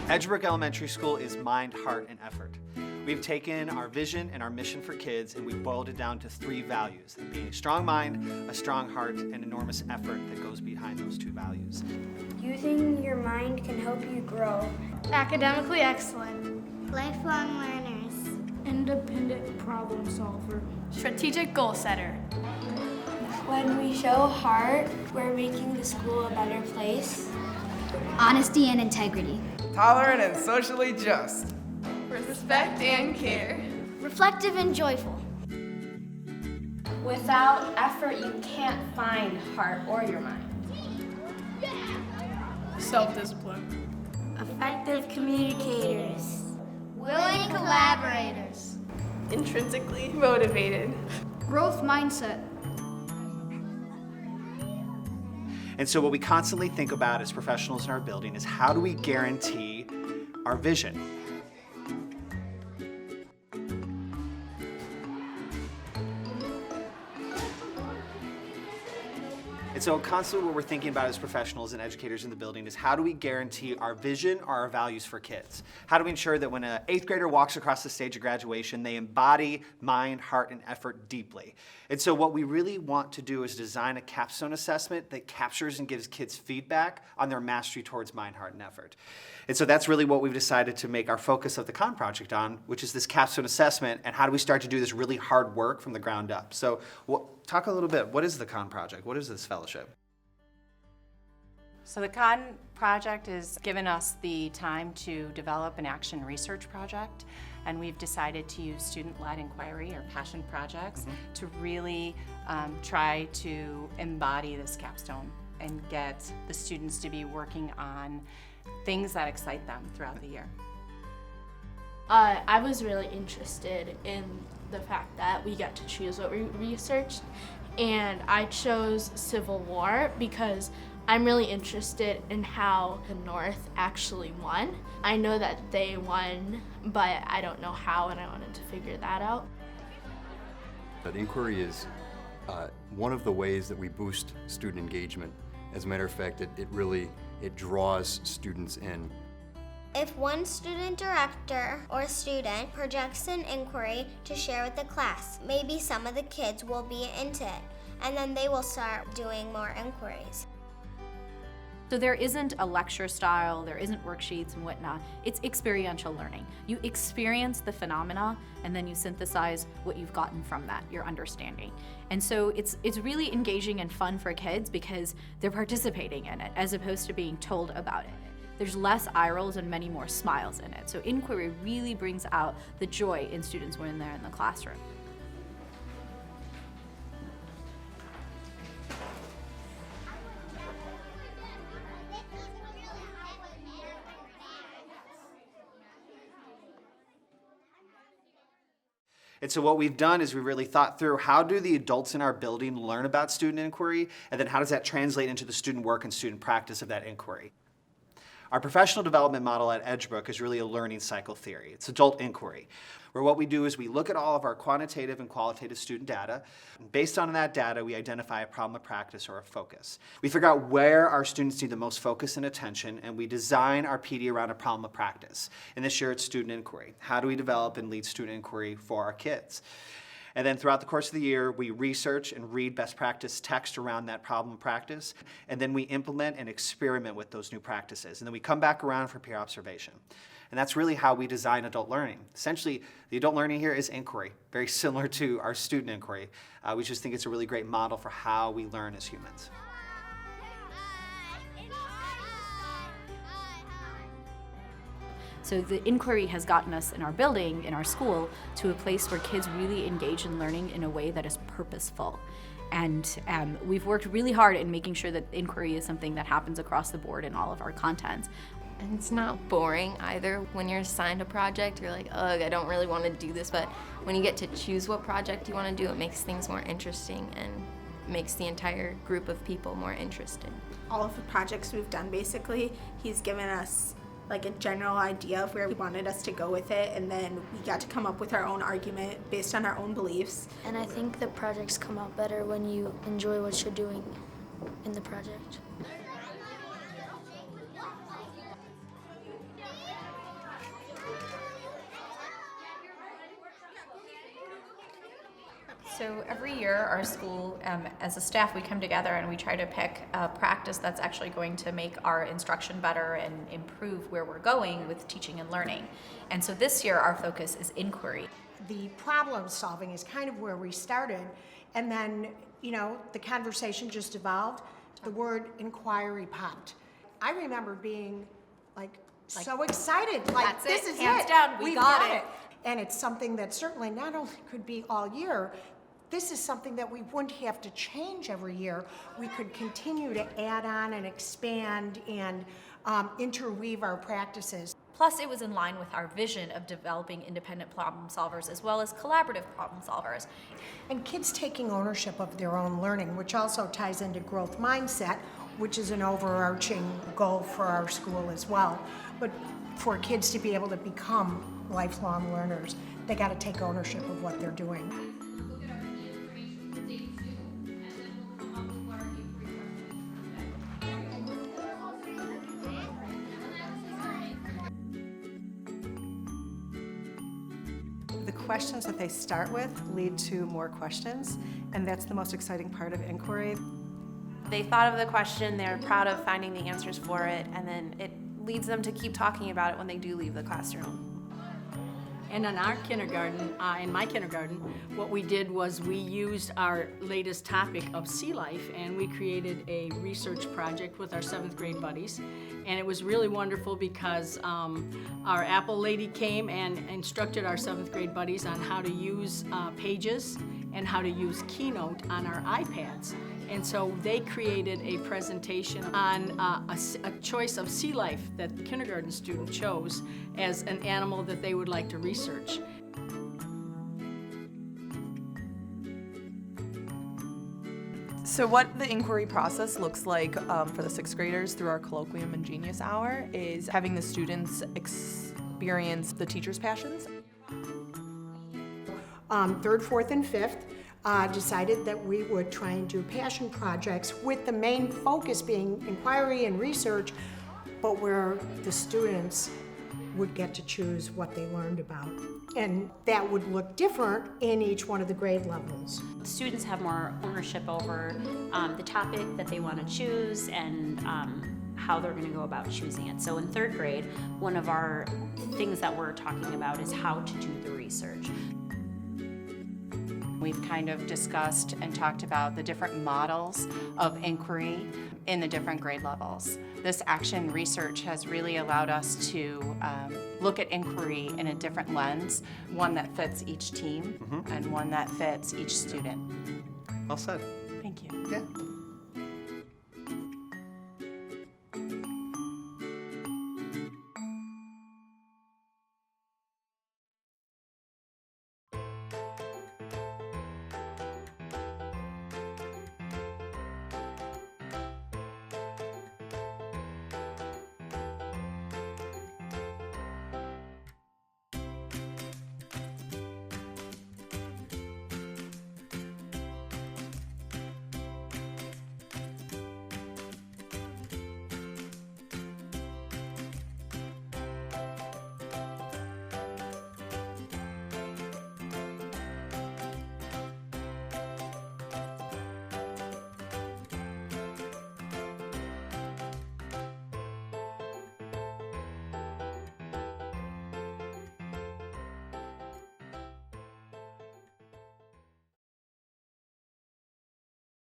Edgebrook Elementary School is mind, heart, and effort. We've taken our vision and our mission for kids and we've boiled it down to 3 values, that being a strong mind, a strong heart, and enormous effort that goes behind those 2 values. Using your mind can help you grow. Academically excellent. Lifelong learners. Independent problem solver. Strategic goal setter. When we show heart, we're making the school a better place. Honesty and integrity. Tolerant and socially just. Respect and care. Reflective and joyful. Without effort, you can't find heart or your mind. Self-discipline. Effective communicators. Willing collaborators. Intrinsically motivated. Growth mindset. And so what we constantly think about as professionals in our building is how do we guarantee our vision? And so constantly what we're thinking about as professionals and educators in the building is how do we guarantee our vision or our values for kids? How do we ensure that when an 8th grader walks across the stage of graduation, they embody mind, heart, and effort deeply? And so what we really want to do is design a capstone assessment that captures and gives kids feedback on their mastery towards mind, heart, and effort. And so that's really what we've decided to make our focus of the Cahn project on, which is this capstone assessment and how do we start to do this really hard work from the ground up. So talk a little bit, what is the Cahn project? What is this fellowship? So the Cahn project has given us the time to develop an action research project, and we've decided to use student-led inquiry or passion projects to really try to embody this capstone and get the students to be working on things that excite them throughout the year. I was really interested in the fact that we get to choose what we researched, and I chose Civil War because I'm really interested in how the North actually won. I know that they won, but I don't know how, and I wanted to figure that out. But inquiry is one of the ways that we boost student engagement. As a matter of fact, it draws students in. If one student director or student projects an inquiry to share with the class, maybe some of the kids will be into it, and then they will start doing more inquiries. So there isn't a lecture style, there isn't worksheets and whatnot. It's experiential learning. You experience the phenomena and then you synthesize what you've gotten from that, your understanding. And so it's really engaging and fun for kids because they're participating in it as opposed to being told about it. There's less eye rolls and many more smiles in it. So inquiry really brings out the joy in students when they're in the classroom. And so what we've done is we really thought through how do the adults in our building learn about student inquiry, and then how does that translate into the student work and student practice of that inquiry. Our professional development model at Edgebrook is really a learning cycle theory. It's adult inquiry, where what we do is we look at all of our quantitative and qualitative student data. And based on that data, we identify a problem of practice or a focus. We figure out where our students need the most focus and attention, and we design our PD around a problem of practice. And this year it's student inquiry. How do we develop and lead student inquiry for our kids? And then throughout the course of the year, we research and read best practice text around that problem of practice, and then we implement and experiment with those new practices. And then we come back around for peer observation. And that's really how we design adult learning. Essentially, the adult learning here is inquiry, very similar to our student inquiry. We just think it's a really great model for how we learn as humans. So the inquiry has gotten us in our building, in our school, to a place where kids really engage in learning in a way that is purposeful. And we've worked really hard in making sure that inquiry is something that happens across the board in all of our content. And it's not boring either. When you're assigned a project, you're like, ugh, I don't really want to do this, but when you get to choose what project you want to do, it makes things more interesting and makes the entire group of people more interested. All of the projects we've done, basically, he's given us like a general idea of where he wanted us to go with it, and then we got to come up with our own argument based on our own beliefs. And I think the projects come out better when you enjoy what you're doing in the project. So every year our school, as a staff, we come together and we try to pick a practice that's actually going to make our instruction better and improve where we're going with teaching and learning. And so this year our focus is inquiry. The problem solving is kind of where we started, and then, you know, the conversation just evolved. The word inquiry popped. I remember being like so excited, like That's this it, is hands it. down, we got it. And it's something that certainly not only could be all year, this is something that we wouldn't have to change every year. We could continue to add on and expand and interweave our practices. Plus, it was in line with our vision of developing independent problem solvers as well as collaborative problem solvers. And kids taking ownership of their own learning, which also ties into growth mindset, which is an overarching goal for our school as well. But for kids to be able to become lifelong learners, they got to take ownership of what they're doing. The questions that they start with lead to more questions, and that's the most exciting part of inquiry. They thought of the question, they're proud of finding the answers for it, and then it leads them to keep talking about it when they do leave the classroom. And in our kindergarten, in my kindergarten, what we did was we used our latest topic of sea life, and we created a research project with our 7th grade buddies. And it was really wonderful because our Apple lady came and instructed our 7th grade buddies on how to use Pages and how to use Keynote on our iPads. And so they created a presentation on a choice of sea life that the kindergarten student chose as an animal that they would like to research. So what the inquiry process looks like for the 6th graders through our colloquium and genius hour is having the students experience the teacher's passions. 3rd, 4th, and 5th decided that we would try and do passion projects with the main focus being inquiry and research, but where the students would get to choose what they learned about. And that would look different in each one of the grade levels. Students have more ownership over the topic that they want to choose and how they're going to go about choosing it. So in 3rd grade, one of our things that we're talking about is how to do the research. We've kind of discussed and talked about the different models of inquiry in the different grade levels. This action research has really allowed us to look at inquiry in a different lens, one that fits each team and one that fits each student. Well said. Thank you. Yeah.